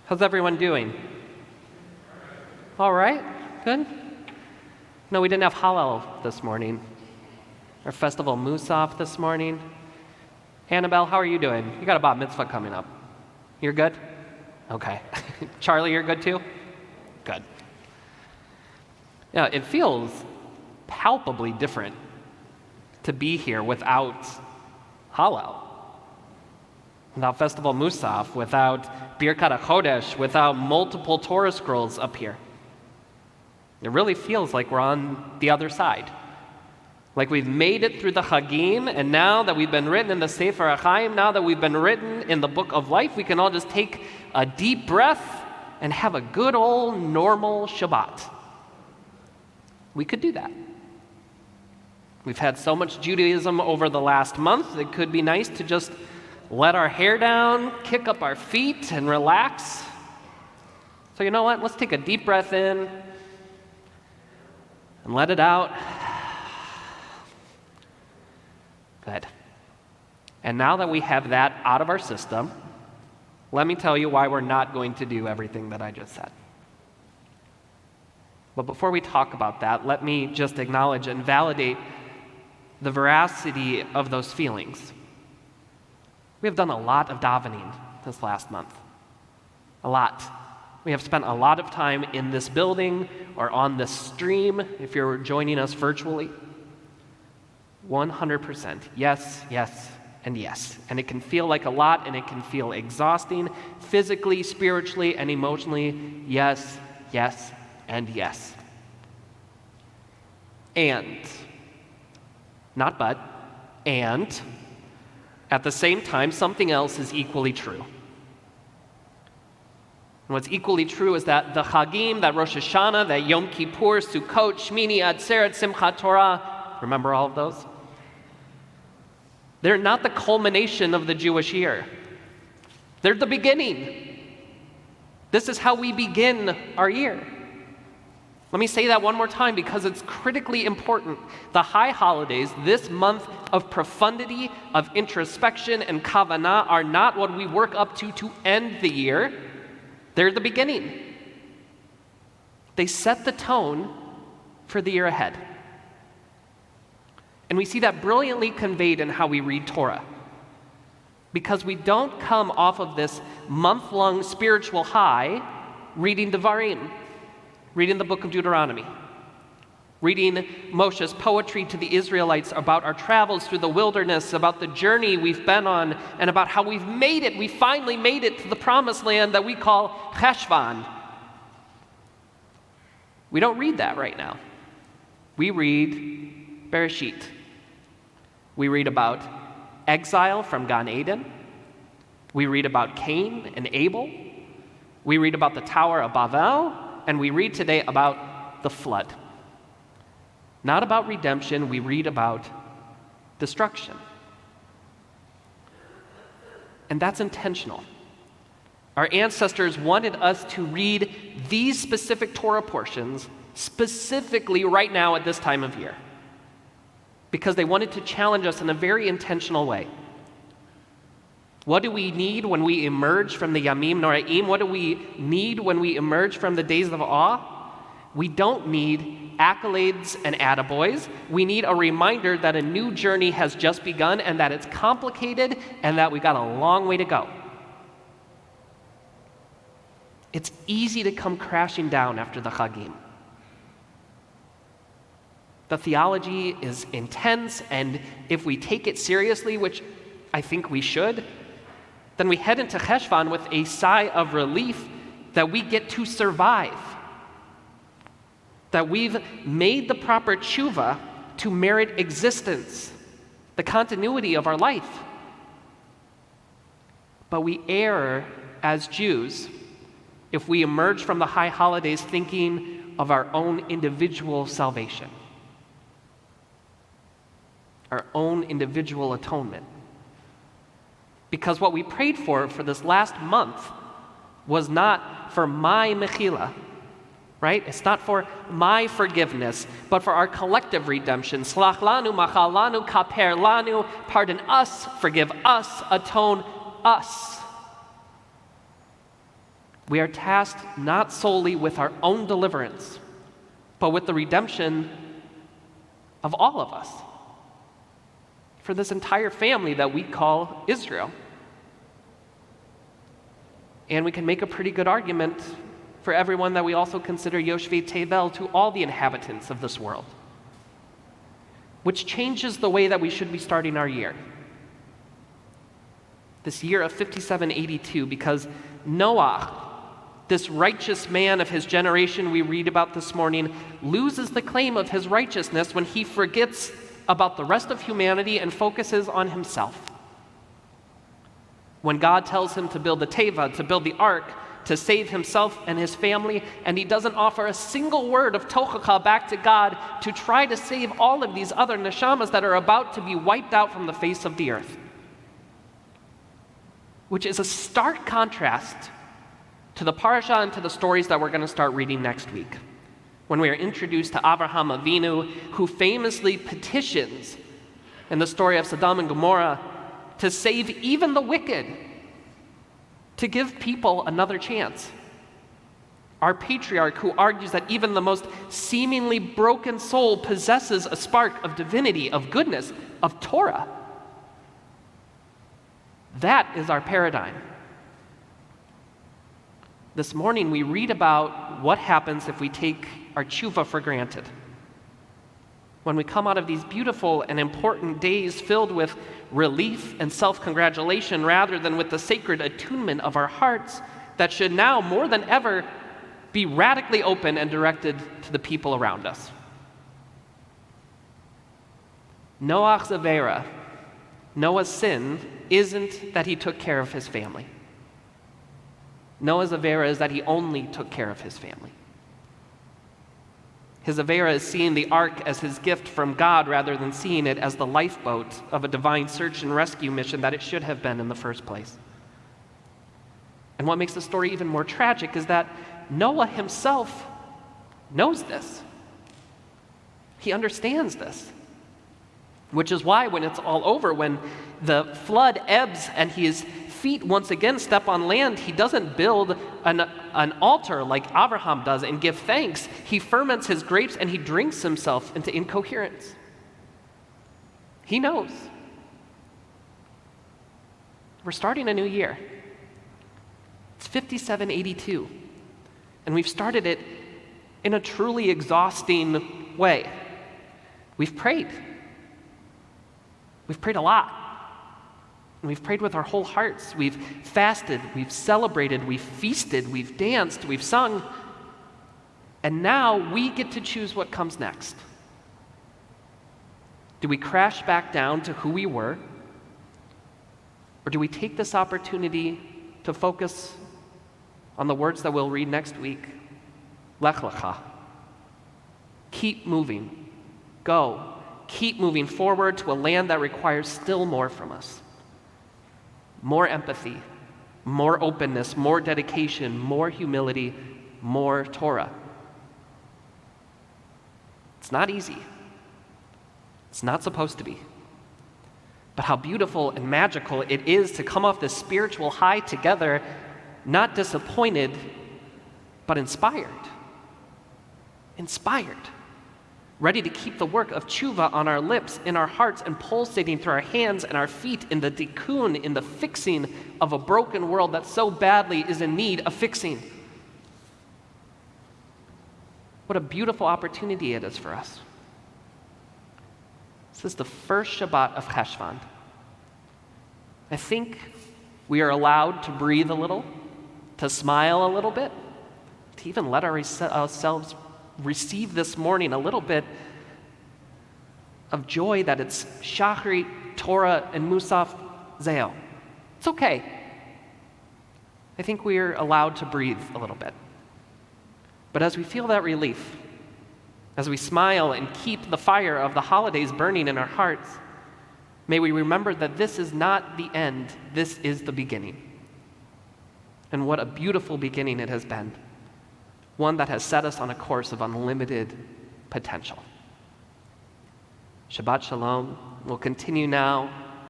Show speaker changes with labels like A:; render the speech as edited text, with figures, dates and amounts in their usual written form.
A: How's everyone doing? All right, good. No, we didn't have Hallel this morning. Our festival Musaf this morning. Annabelle, how are you doing? You got a bat mitzvah coming up. You're good? Okay. Charlie, you're good too? Good. Yeah, it feels palpably different to be here without Hallel, without Festival Musaf, without Birkat HaChodesh, without multiple Torah scrolls up here. It really feels like we're on the other side. Like we've made it through the Chagim, and now that we've been written in the Sefer HaChaim, now that we've been written in the Book of Life, we can all just take a deep breath and have a good old normal Shabbat. We could do that. We've had so much Judaism over the last month, it could be nice to just let our hair down, kick up our feet, and relax. So you know what? Let's take a deep breath in and let it out. Good. And now that we have that out of our system, let me tell you why we're not going to do everything that I just said. But before we talk about that, let me just acknowledge and validate the veracity of those feelings. We have done a lot of davening this last month. A lot. We have spent a lot of time in this building or on this stream, if you're joining us virtually. 100%. Yes, yes, and yes. And it can feel like a lot, and it can feel exhausting, physically, spiritually, and emotionally. Yes, yes, and yes. And, not but, and, at the same time, something else is equally true. And what's equally true is that the Chagim, that Rosh Hashanah, that Yom Kippur, Sukkot, Shmini, Atzeret, Simchat Torah, remember all of those? They're not the culmination of the Jewish year. They're the beginning. This is how we begin our year. Let me say that one more time because it's critically important. The high holidays, this month of profundity, of introspection and kavanah, are not what we work up to end the year. They're the beginning. They set the tone for the year ahead. And we see that brilliantly conveyed in how we read Torah. Because we don't come off of this month-long spiritual high reading Devarim, reading the book of Deuteronomy, reading Moshe's poetry to the Israelites about our travels through the wilderness, about the journey we've been on, and about how we've made it, we finally made it to the promised land that we call Cheshvan. We don't read that right now. We read Bereshit. We read about exile from Gan Eden. We read about Cain and Abel. We read about the Tower of Babel. And we read today about the flood. Not about redemption, we read about destruction. And that's intentional. Our ancestors wanted us to read these specific Torah portions specifically right now at this time of year, because they wanted to challenge us in a very intentional way. What do we need when we emerge from the Yamim Noraim? What do we need when we emerge from the days of awe? We don't need accolades and attaboys. We need a reminder that a new journey has just begun and that it's complicated and that we got a long way to go. It's easy to come crashing down after the Chagim. The theology is intense, and if we take it seriously, which I think we should, then we head into Cheshvan with a sigh of relief that we get to survive, that we've made the proper tshuva to merit existence, the continuity of our life. But we err as Jews if we emerge from the high holidays thinking of our own individual salvation, our own individual atonement. Because what we prayed for this last month was not for my mechila, right? It's not for my forgiveness, but for our collective redemption. Slach lanu, machal lanu, kaper lanu, pardon us, forgive us, atone us. We are tasked not solely with our own deliverance, but with the redemption of all of us, for this entire family that we call Israel. And we can make a pretty good argument for everyone that we also consider Yoshvei Tevel, to all the inhabitants of this world, which changes the way that we should be starting our year. This year of 5782, because Noach, this righteous man of his generation we read about this morning, loses the claim of his righteousness when he forgets about the rest of humanity and focuses on himself. When God tells him to build the teva, to build the ark, to save himself and his family, and he doesn't offer a single word of tochacha back to God to try to save all of these other neshamas that are about to be wiped out from the face of the earth. Which is a stark contrast to the parasha and to the stories that we're going to start reading next week, when we are introduced to Avraham Avinu, who famously petitions in the story of Sodom and Gomorrah to save even the wicked, to give people another chance. Our patriarch, who argues that even the most seemingly broken soul possesses a spark of divinity, of goodness, of Torah. That is our paradigm. This morning we read about what happens if we take our tshuva for granted. When we come out of these beautiful and important days filled with relief and self-congratulation rather than with the sacred attunement of our hearts that should now more than ever be radically open and directed to the people around us. Noach's avera, Noah's sin, isn't that he took care of his family. Noah's avera is that he only took care of his family. His avera is seeing the ark as his gift from God rather than seeing it as the lifeboat of a divine search and rescue mission that it should have been in the first place. And what makes the story even more tragic is that Noah himself knows this. He understands this. Which is why when it's all over, when the flood ebbs and his feet once again step on land, he doesn't build an altar like Abraham does and give thanks. He ferments his grapes and he drinks himself into incoherence. He knows. We're starting a new year. It's 5782. And we've started it in a truly exhausting way. We've prayed. We've prayed a lot. And we've prayed with our whole hearts. We've fasted, we've celebrated, we've feasted, we've danced, we've sung. And now we get to choose what comes next. Do we crash back down to who we were? Or do we take this opportunity to focus on the words that we'll read next week? Lech lecha. Keep moving. Go. Keep moving forward to a land that requires still more from us. More empathy, more openness, more dedication, more humility, more Torah. It's not easy. It's not supposed to be. But how beautiful and magical it is to come off this spiritual high together, not disappointed, but inspired. Inspired. Ready to keep the work of tshuva on our lips, in our hearts, and pulsating through our hands and our feet in the tikkun, in the fixing of a broken world that so badly is in need of fixing. What a beautiful opportunity it is for us. This is the first Shabbat of Cheshvan. I think we are allowed to breathe a little, to smile a little bit, to even let ourselves receive this morning a little bit of joy that it's Shachrit, Torah, and Musaf Zeo. It's okay. I think we're allowed to breathe a little bit. But as we feel that relief, as we smile and keep the fire of the holidays burning in our hearts, may we remember that this is not the end, this is the beginning. And what a beautiful beginning it has been. One that has set us on a course of unlimited potential. Shabbat Shalom. We'll continue now